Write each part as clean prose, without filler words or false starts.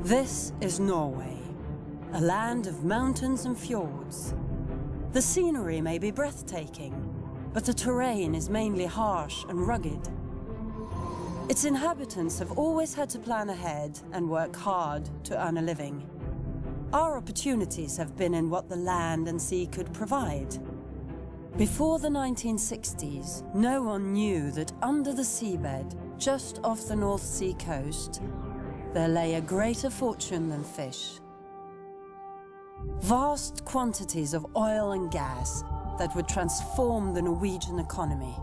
This is Norway, a land of mountains and fjords. The scenery may be breathtaking, but the terrain is mainly harsh and rugged. Its inhabitants have always had to plan ahead and work hard to earn a living. Our opportunities have been in what the land and sea could provide. Before the 1960s, no one knew that under the seabed, just off the North Sea coast, there lay a greater fortune than fish. Vast quantities of oil and gas that would transform the Norwegian economy.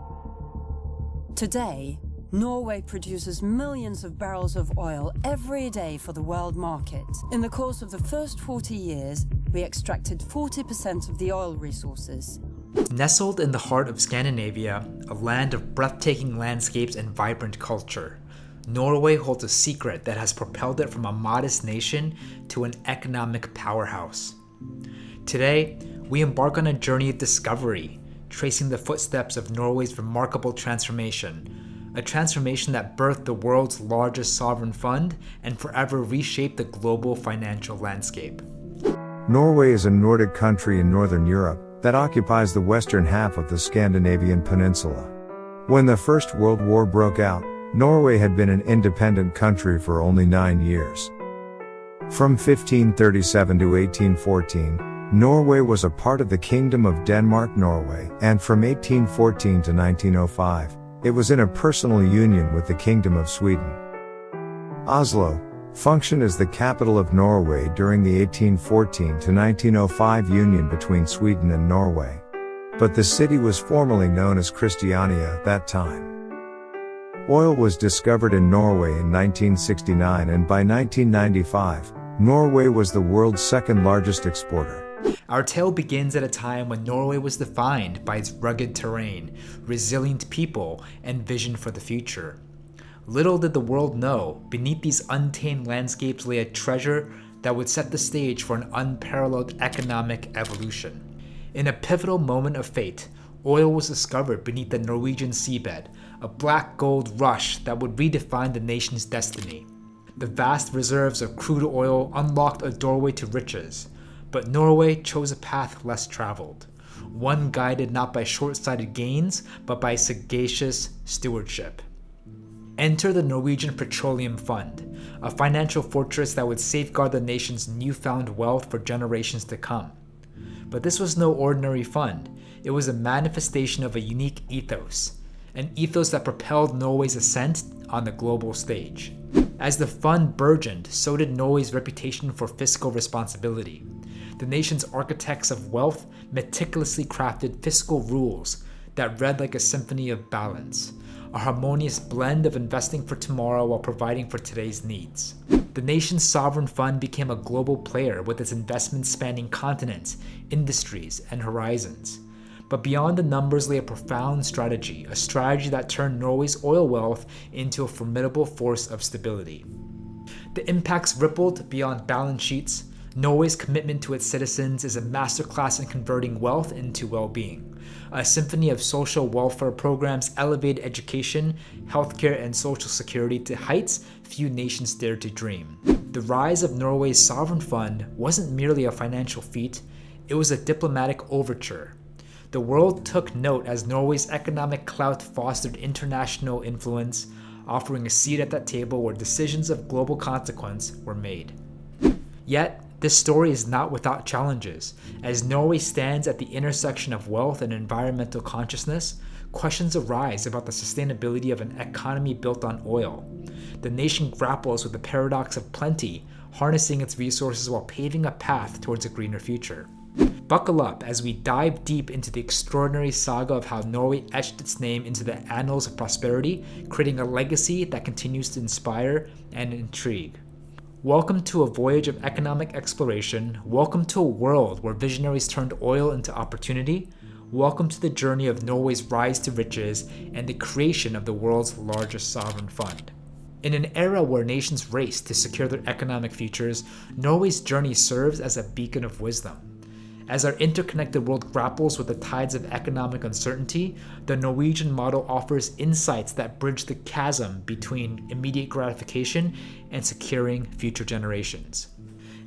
Today, Norway produces millions of barrels of oil every day for the world market. In the course of the first 40 years, we extracted 40% of the oil resources. Nestled in the heart of Scandinavia, a land of breathtaking landscapes and vibrant culture, Norway holds a secret that has propelled it from a modest nation to an economic powerhouse. Today, we embark on a journey of discovery, tracing the footsteps of Norway's remarkable transformation, a transformation that birthed the world's largest sovereign fund and forever reshaped the global financial landscape. Norway is a Nordic country in Northern Europe that occupies the western half of the Scandinavian peninsula. When the First World War broke out, Norway had been an independent country for only 9 years. From 1537 to 1814, Norway was a part of the Kingdom of Denmark-Norway, and from 1814 to 1905, it was in a personal union with the Kingdom of Sweden. Oslo functioned as the capital of Norway during the 1814 to 1905 union between Sweden and Norway. But the city was formerly known as Christiania at that time. Oil was discovered in Norway in 1969, and by 1995, Norway was the world's second largest exporter. Our tale begins at a time when Norway was defined by its rugged terrain, resilient people, and vision for the future. Little did the world know, beneath these untamed landscapes lay a treasure that would set the stage for an unparalleled economic evolution. In a pivotal moment of fate, oil was discovered beneath the Norwegian seabed, a black gold rush that would redefine the nation's destiny. The vast reserves of crude oil unlocked a doorway to riches, but Norway chose a path less traveled, one guided not by short-sighted gains, but by sagacious stewardship. Enter the Norwegian Petroleum Fund, a financial fortress that would safeguard the nation's newfound wealth for generations to come. But this was no ordinary fund. It was a manifestation of a unique ethos, an ethos that propelled Norway's ascent on the global stage. As the fund burgeoned, so did Norway's reputation for fiscal responsibility. The nation's architects of wealth meticulously crafted fiscal rules that read like a symphony of balance, a harmonious blend of investing for tomorrow while providing for today's needs. The nation's sovereign fund became a global player with its investments spanning continents, industries, and horizons. But beyond the numbers lay a profound strategy, a strategy that turned Norway's oil wealth into a formidable force of stability. The impacts rippled beyond balance sheets. Norway's commitment to its citizens is a masterclass in converting wealth into well-being. A symphony of social welfare programs elevated education, healthcare, and social security to heights few nations dared to dream. The rise of Norway's sovereign fund wasn't merely a financial feat, it was a diplomatic overture. The world took note as Norway's economic clout fostered international influence, offering a seat at that table where decisions of global consequence were made. Yet, this story is not without challenges. As Norway stands at the intersection of wealth and environmental consciousness, questions arise about the sustainability of an economy built on oil. The nation grapples with the paradox of plenty, harnessing its resources while paving a path towards a greener future. Buckle up as we dive deep into the extraordinary saga of how Norway etched its name into the annals of prosperity, creating a legacy that continues to inspire and intrigue. Welcome to a voyage of economic exploration. Welcome to a world where visionaries turned oil into opportunity. Welcome to the journey of Norway's rise to riches and the creation of the world's largest sovereign fund. In an era where nations race to secure their economic futures, Norway's journey serves as a beacon of wisdom. As our interconnected world grapples with the tides of economic uncertainty, the Norwegian model offers insights that bridge the chasm between immediate gratification and securing future generations.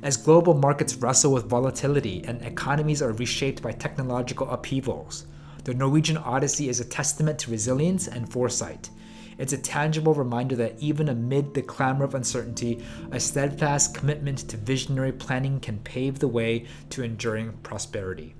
As global markets wrestle with volatility and economies are reshaped by technological upheavals, the Norwegian Odyssey is a testament to resilience and foresight. It's a tangible reminder that even amid the clamor of uncertainty, a steadfast commitment to visionary planning can pave the way to enduring prosperity.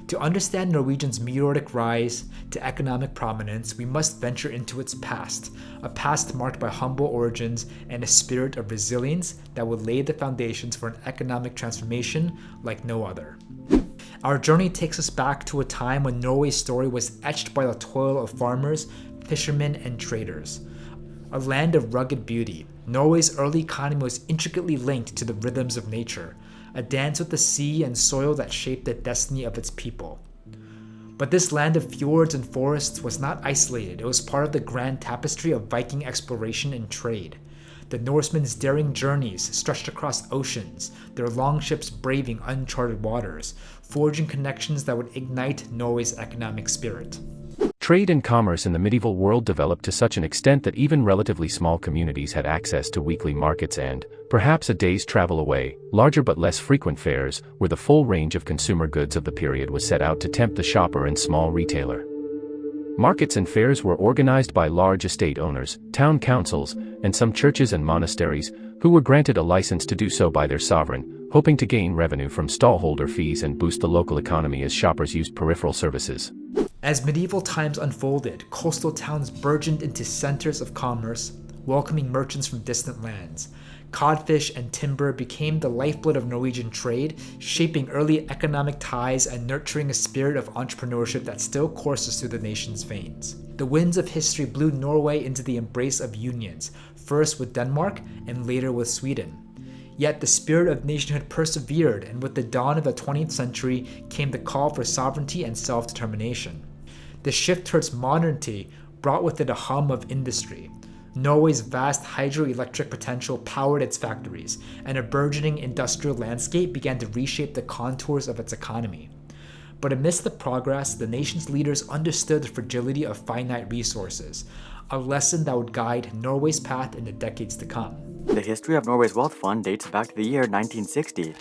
To understand Norwegian's meteoric rise to economic prominence, we must venture into its past, a past marked by humble origins and a spirit of resilience that would lay the foundations for an economic transformation like no other. Our journey takes us back to a time when Norway's story was etched by the toil of farmers, fishermen, and traders. A land of rugged beauty, Norway's early economy was intricately linked to the rhythms of nature, a dance with the sea and soil that shaped the destiny of its people. But this land of fjords and forests was not isolated. It was part of the grand tapestry of Viking exploration and trade. The Norsemen's daring journeys stretched across oceans, their longships braving uncharted waters, forging connections that would ignite Norway's economic spirit. Trade and commerce in the medieval world developed to such an extent that even relatively small communities had access to weekly markets and, perhaps a day's travel away, larger but less frequent fairs, where the full range of consumer goods of the period was set out to tempt the shopper and small retailer. Markets and fairs were organized by large estate owners, town councils, and some churches and monasteries, who were granted a license to do so by their sovereign, hoping to gain revenue from stallholder fees and boost the local economy as shoppers used peripheral services. As medieval times unfolded, coastal towns burgeoned into centers of commerce, welcoming merchants from distant lands. Codfish and timber became the lifeblood of Norwegian trade, shaping early economic ties and nurturing a spirit of entrepreneurship that still courses through the nation's veins. The winds of history blew Norway into the embrace of unions, first with Denmark and later with Sweden. Yet the spirit of nationhood persevered, and with the dawn of the 20th century came the call for sovereignty and self-determination. The shift towards modernity brought with it a hum of industry. Norway's vast hydroelectric potential powered its factories, and a burgeoning industrial landscape began to reshape the contours of its economy. But amidst the progress, the nation's leaders understood the fragility of finite resources, a lesson that would guide Norway's path in the decades to come. The history of Norway's wealth fund dates back to the year 1960.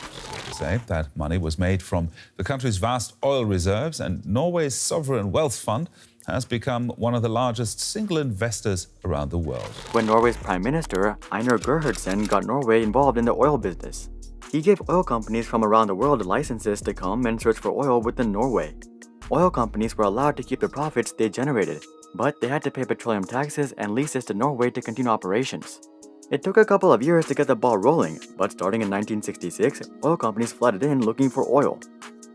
Say that money was made from the country's vast oil reserves, and Norway's Sovereign Wealth Fund has become one of the largest single investors around the world. When Norway's Prime Minister, Einar Gerhardsen, got Norway involved in the oil business, he gave oil companies from around the world licenses to come and search for oil within Norway. Oil companies were allowed to keep the profits they generated, but they had to pay petroleum taxes and leases to Norway to continue operations. It took a couple of years to get the ball rolling, but starting in 1966, oil companies flooded in looking for oil.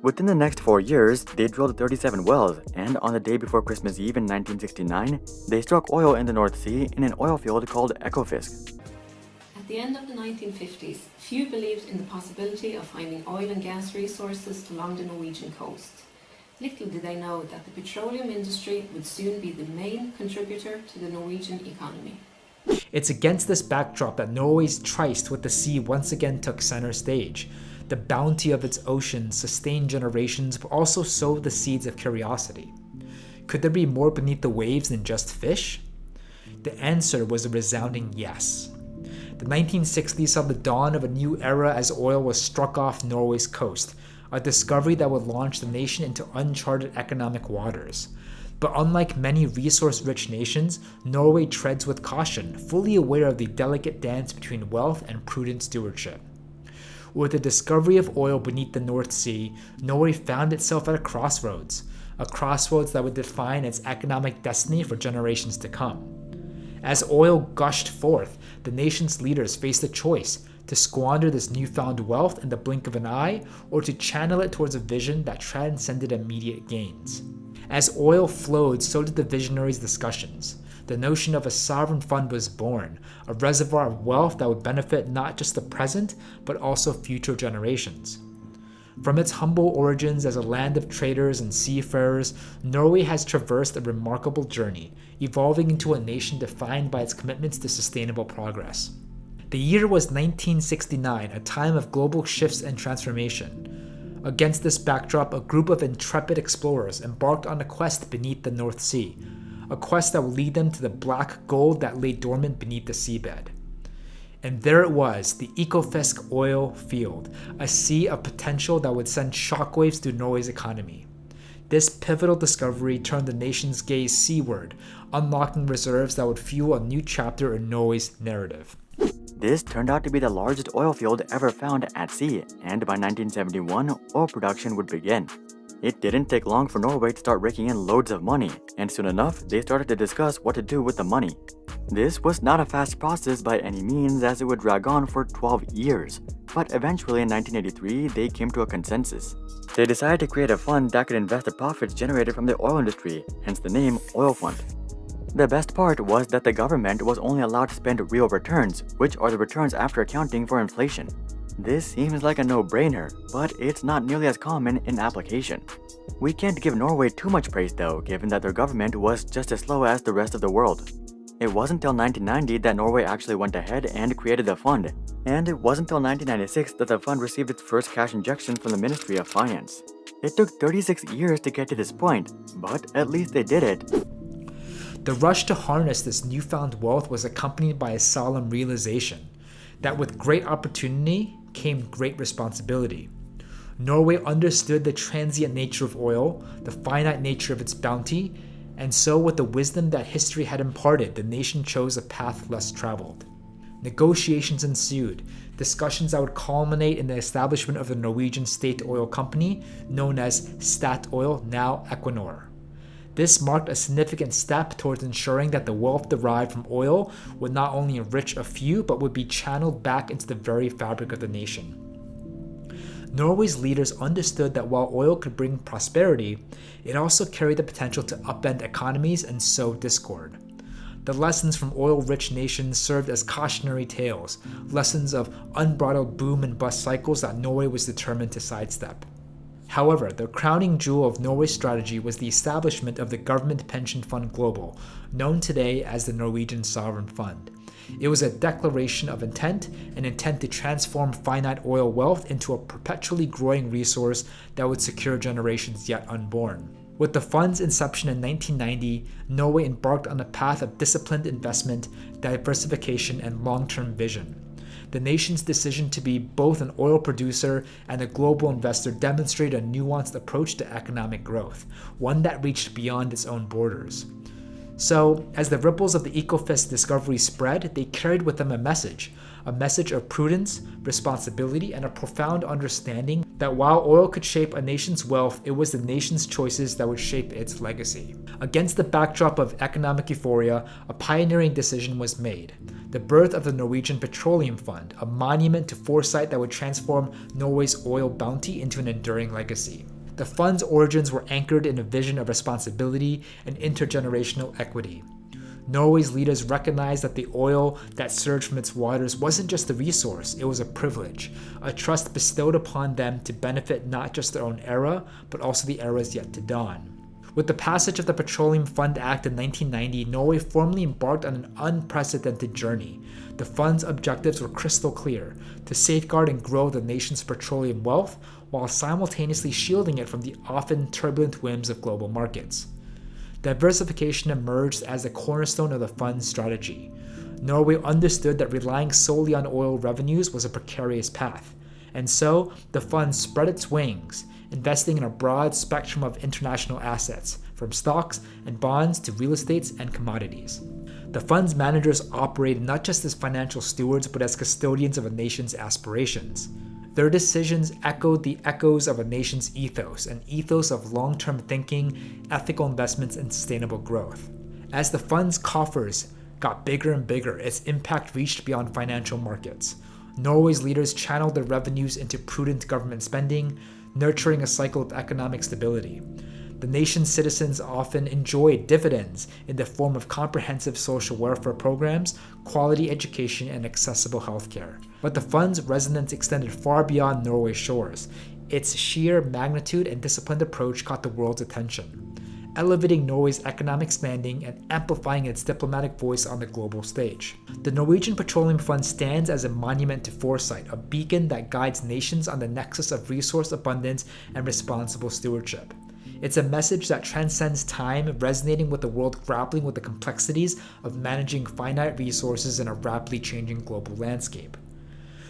Within the next 4 years, they drilled 37 wells, and on the day before Christmas Eve in 1969, they struck oil in the North Sea in an oil field called Ekofisk. At the end of the 1950s, few believed in the possibility of finding oil and gas resources along the Norwegian coast. Little did they know that the petroleum industry would soon be the main contributor to the Norwegian economy. It's against this backdrop that Norway's tryst with the sea once again took center stage. The bounty of its oceans sustained generations, but also sowed the seeds of curiosity. Could there be more beneath the waves than just fish? The answer was a resounding yes. The 1960s saw the dawn of a new era as oil was struck off Norway's coast, a discovery that would launch the nation into uncharted economic waters. But unlike many resource-rich nations, Norway treads with caution, fully aware of the delicate dance between wealth and prudent stewardship. With the discovery of oil beneath the North Sea, Norway found itself at a crossroads that would define its economic destiny for generations to come. As oil gushed forth, the nation's leaders faced a choice: to squander this newfound wealth in the blink of an eye, or to channel it towards a vision that transcended immediate gains. As oil flowed, so did the visionaries' discussions. The notion of a sovereign fund was born, a reservoir of wealth that would benefit not just the present, but also future generations. From its humble origins as a land of traders and seafarers, Norway has traversed a remarkable journey, evolving into a nation defined by its commitments to sustainable progress. The year was 1969, a time of global shifts and transformation. Against this backdrop, a group of intrepid explorers embarked on a quest beneath the North Sea, a quest that would lead them to the black gold that lay dormant beneath the seabed. And there it was, the Ekofisk oil field, a sea of potential that would send shockwaves through Norway's economy. This pivotal discovery turned the nation's gaze seaward, unlocking reserves that would fuel a new chapter in Norway's narrative. This turned out to be the largest oil field ever found at sea, and by 1971, oil production would begin. It didn't take long for Norway to start raking in loads of money, and soon enough, they started to discuss what to do with the money. This was not a fast process by any means, as it would drag on for 12 years, but eventually in 1983, they came to a consensus. They decided to create a fund that could invest the profits generated from the oil industry, hence the name Oil Fund. The best part was that the government was only allowed to spend real returns, which are the returns after accounting for inflation. This seems like a no-brainer, but it's not nearly as common in application. We can't give Norway too much praise though, given that their government was just as slow as the rest of the world. It wasn't until 1990 that Norway actually went ahead and created the fund, and it wasn't until 1996 that the fund received its first cash injection from the Ministry of Finance. It took 36 years to get to this point, but at least they did it. The rush to harness this newfound wealth was accompanied by a solemn realization that with great opportunity came great responsibility. Norway understood the transient nature of oil, the finite nature of its bounty, and so with the wisdom that history had imparted, the nation chose a path less traveled. Negotiations ensued, discussions that would culminate in the establishment of the Norwegian state oil company, known as Statoil, now Equinor. This marked a significant step towards ensuring that the wealth derived from oil would not only enrich a few, but would be channeled back into the very fabric of the nation. Norway's leaders understood that while oil could bring prosperity, it also carried the potential to upend economies and sow discord. The lessons from oil-rich nations served as cautionary tales, lessons of unbridled boom and bust cycles that Norway was determined to sidestep. However, the crowning jewel of Norway's strategy was the establishment of the Government Pension Fund Global, known today as the Norwegian Sovereign Fund. It was a declaration of intent, an intent to transform finite oil wealth into a perpetually growing resource that would secure generations yet unborn. With the fund's inception in 1990, Norway embarked on a path of disciplined investment, diversification, and long-term vision. The nation's decision to be both an oil producer and a global investor demonstrated a nuanced approach to economic growth, one that reached beyond its own borders. So, as the ripples of the Ekofisk discovery spread, they carried with them a message of prudence, responsibility, and a profound understanding that while oil could shape a nation's wealth, it was the nation's choices that would shape its legacy. Against the backdrop of economic euphoria, a pioneering decision was made: the birth of the Norwegian Petroleum Fund, a monument to foresight that would transform Norway's oil bounty into an enduring legacy. The fund's origins were anchored in a vision of responsibility and intergenerational equity. Norway's leaders recognized that the oil that surged from its waters wasn't just a resource, it was a privilege, a trust bestowed upon them to benefit not just their own era, but also the eras yet to dawn. With the passage of the Petroleum Fund Act in 1990, Norway formally embarked on an unprecedented journey. The fund's objectives were crystal clear: to safeguard and grow the nation's petroleum wealth, while simultaneously shielding it from the often turbulent whims of global markets. Diversification emerged as the cornerstone of the fund's strategy. Norway understood that relying solely on oil revenues was a precarious path, and so the fund spread its wings, investing in a broad spectrum of international assets, from stocks and bonds to real estates and commodities. The fund's managers operated not just as financial stewards, but as custodians of a nation's aspirations. Their decisions echoed the echoes of a nation's ethos, an ethos of long-term thinking, ethical investments, and sustainable growth. As the fund's coffers got bigger and bigger, its impact reached beyond financial markets. Norway's leaders channeled their revenues into prudent government spending, nurturing a cycle of economic stability. The nation's citizens often enjoyed dividends in the form of comprehensive social welfare programs, quality education, and accessible healthcare. But the fund's resonance extended far beyond Norway's shores. Its sheer magnitude and disciplined approach caught the world's attention. elevating Norway's economic standing and amplifying its diplomatic voice on the global stage. The Norwegian Petroleum Fund stands as a monument to foresight, a beacon that guides nations on the nexus of resource abundance and responsible stewardship. It's a message that transcends time, resonating with the world grappling with the complexities of managing finite resources in a rapidly changing global landscape.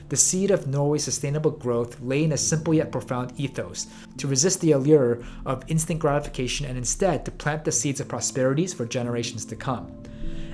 The seed of Norway's sustainable growth lay in a simple yet profound ethos, to resist the allure of instant gratification and instead to plant the seeds of prosperities for generations to come.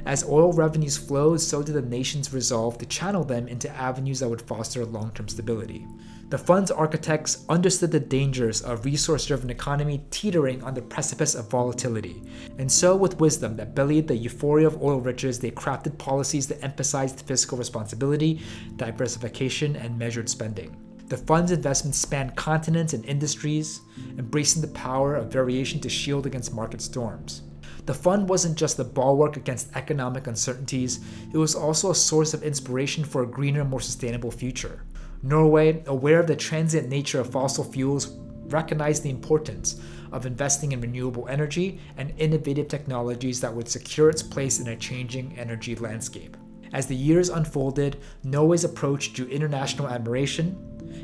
As oil revenues flowed, so did the nation's resolve to channel them into avenues that would foster long-term stability. The fund's architects understood the dangers of resource-driven economy teetering on the precipice of volatility, and so with wisdom that belied the euphoria of oil riches, they crafted policies that emphasized fiscal responsibility, diversification, and measured spending. The fund's investments spanned continents and industries, embracing the power of variation to shield against market storms. The fund wasn't just a bulwark against economic uncertainties, it was also a source of inspiration for a greener, more sustainable future. Norway, aware of the transient nature of fossil fuels, recognized the importance of investing in renewable energy and innovative technologies that would secure its place in a changing energy landscape. As the years unfolded, Norway's approach drew international admiration.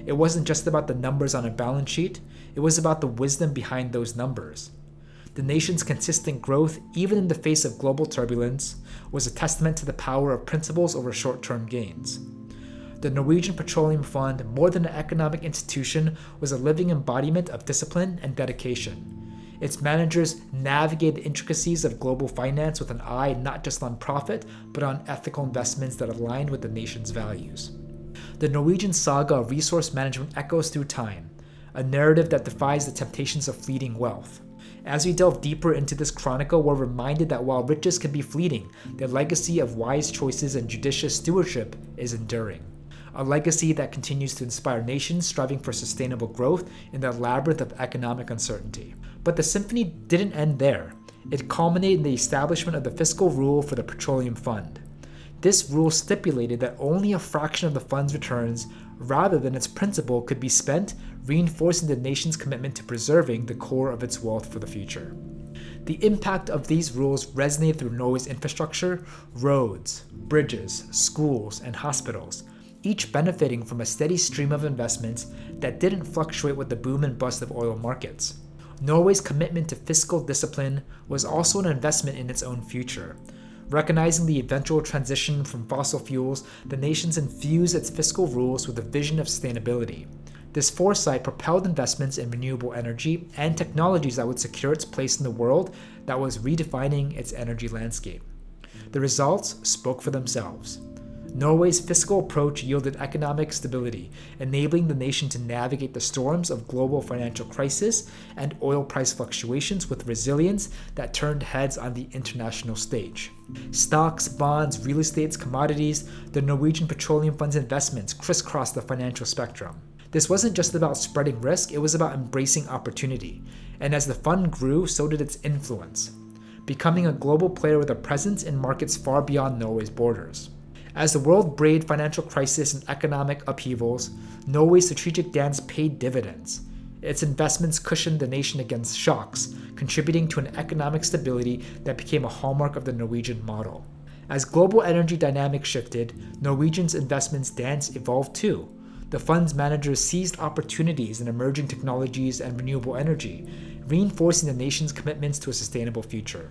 It wasn't just about the numbers on a balance sheet, it was about the wisdom behind those numbers. The nation's consistent growth, even in the face of global turbulence, was a testament to the power of principles over short-term gains. The Norwegian Petroleum Fund, more than an economic institution, was a living embodiment of discipline and dedication. Its managers navigated the intricacies of global finance with an eye not just on profit, but on ethical investments that aligned with the nation's values. The Norwegian saga of resource management echoes through time, a narrative that defies the temptations of fleeting wealth. As we delve deeper into this chronicle, we're reminded that while riches can be fleeting, their legacy of wise choices and judicious stewardship is enduring. A legacy that continues to inspire nations striving for sustainable growth in the labyrinth of economic uncertainty. But the symphony didn't end there. It culminated in the establishment of the fiscal rule for the Petroleum Fund. This rule stipulated that only a fraction of the fund's returns, rather than its principal, could be spent, reinforcing the nation's commitment to preserving the core of its wealth for the future. The impact of these rules resonated through Norway's infrastructure, roads, bridges, schools, and hospitals, each benefiting from a steady stream of investments that didn't fluctuate with the boom and bust of oil markets. Norway's commitment to fiscal discipline was also an investment in its own future. Recognizing the eventual transition from fossil fuels, the nations infused its fiscal rules with a vision of sustainability. This foresight propelled investments in renewable energy and technologies that would secure its place in the world that was redefining its energy landscape. The results spoke for themselves. Norway's fiscal approach yielded economic stability, enabling the nation to navigate the storms of global financial crisis and oil price fluctuations with resilience that turned heads on the international stage. Stocks, bonds, real estate, commodities, the Norwegian Petroleum Fund's investments crisscrossed the financial spectrum. This wasn't just about spreading risk, it was about embracing opportunity. And as the fund grew, so did its influence, becoming a global player with a presence in markets far beyond Norway's borders. As the world braved financial crisis and economic upheavals, Norway's strategic dance paid dividends. Its investments cushioned the nation against shocks, contributing to an economic stability that became a hallmark of the Norwegian model. As global energy dynamics shifted, Norwegian's investments dance evolved too. The fund's managers seized opportunities in emerging technologies and renewable energy, reinforcing the nation's commitments to a sustainable future.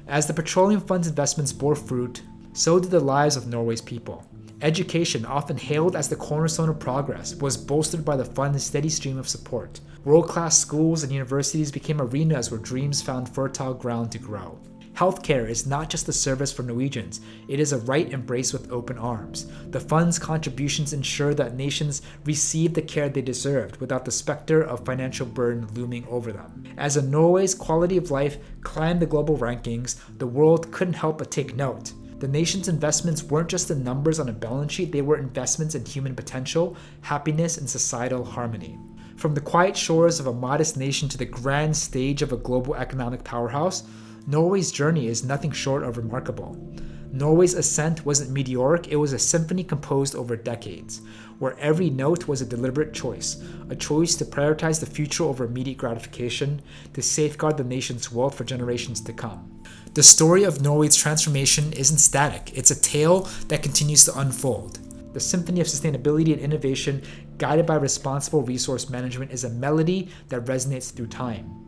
As the Petroleum Fund's investments bore fruit, so did the lives of Norway's people. Education, often hailed as the cornerstone of progress, was bolstered by the fund's steady stream of support. World-class schools and universities became arenas where dreams found fertile ground to grow. Healthcare is not just a service for Norwegians, it is a right embraced with open arms. The fund's contributions ensure that nations receive the care they deserved without the specter of financial burden looming over them. As Norway's quality of life climbed the global rankings, the world couldn't help but take note. The nation's investments weren't just the numbers on a balance sheet, they were investments in human potential, happiness, and societal harmony. From the quiet shores of a modest nation to the grand stage of a global economic powerhouse, Norway's journey is nothing short of remarkable. Norway's ascent wasn't meteoric, it was a symphony composed over decades, where every note was a deliberate choice, a choice to prioritize the future over immediate gratification, to safeguard the nation's wealth for generations to come. The story of Norway's transformation isn't static, it's a tale that continues to unfold. The symphony of sustainability and innovation, guided by responsible resource management, is a melody that resonates through time.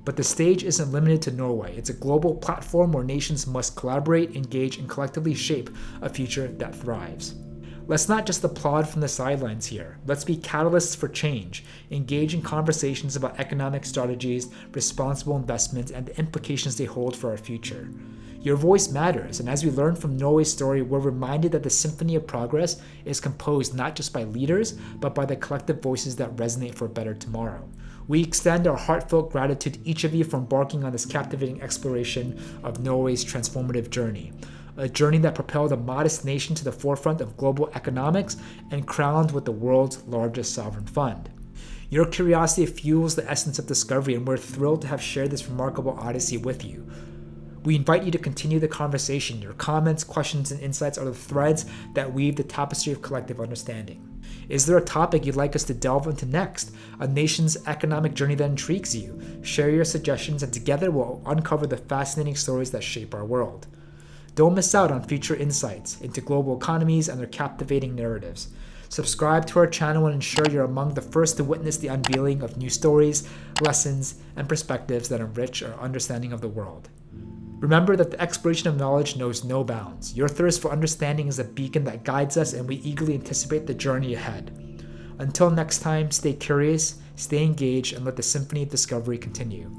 But the stage isn't limited to Norway. It's a global platform where nations must collaborate, engage, and collectively shape a future that thrives. Let's not just applaud from the sidelines here. Let's be catalysts for change, engage in conversations about economic strategies, responsible investments, and the implications they hold for our future. Your voice matters, and as we learn from Norway's story, we're reminded that the symphony of progress is composed not just by leaders, but by the collective voices that resonate for a better tomorrow. We extend our heartfelt gratitude to each of you for embarking on this captivating exploration of Norway's transformative journey. A journey that propelled a modest nation to the forefront of global economics and crowned with the world's largest sovereign fund. Your curiosity fuels the essence of discovery, and we're thrilled to have shared this remarkable odyssey with you. We invite you to continue the conversation. Your comments, questions, and insights are the threads that weave the tapestry of collective understanding. Is there a topic you'd like us to delve into next? A nation's economic journey that intrigues you? Share your suggestions, and together we'll uncover the fascinating stories that shape our world. Don't miss out on future insights into global economies and their captivating narratives. Subscribe to our channel and ensure you're among the first to witness the unveiling of new stories, lessons, and perspectives that enrich our understanding of the world. Remember that the exploration of knowledge knows no bounds. Your thirst for understanding is a beacon that guides us, and we eagerly anticipate the journey ahead. Until next time, stay curious, stay engaged, and let the symphony of discovery continue.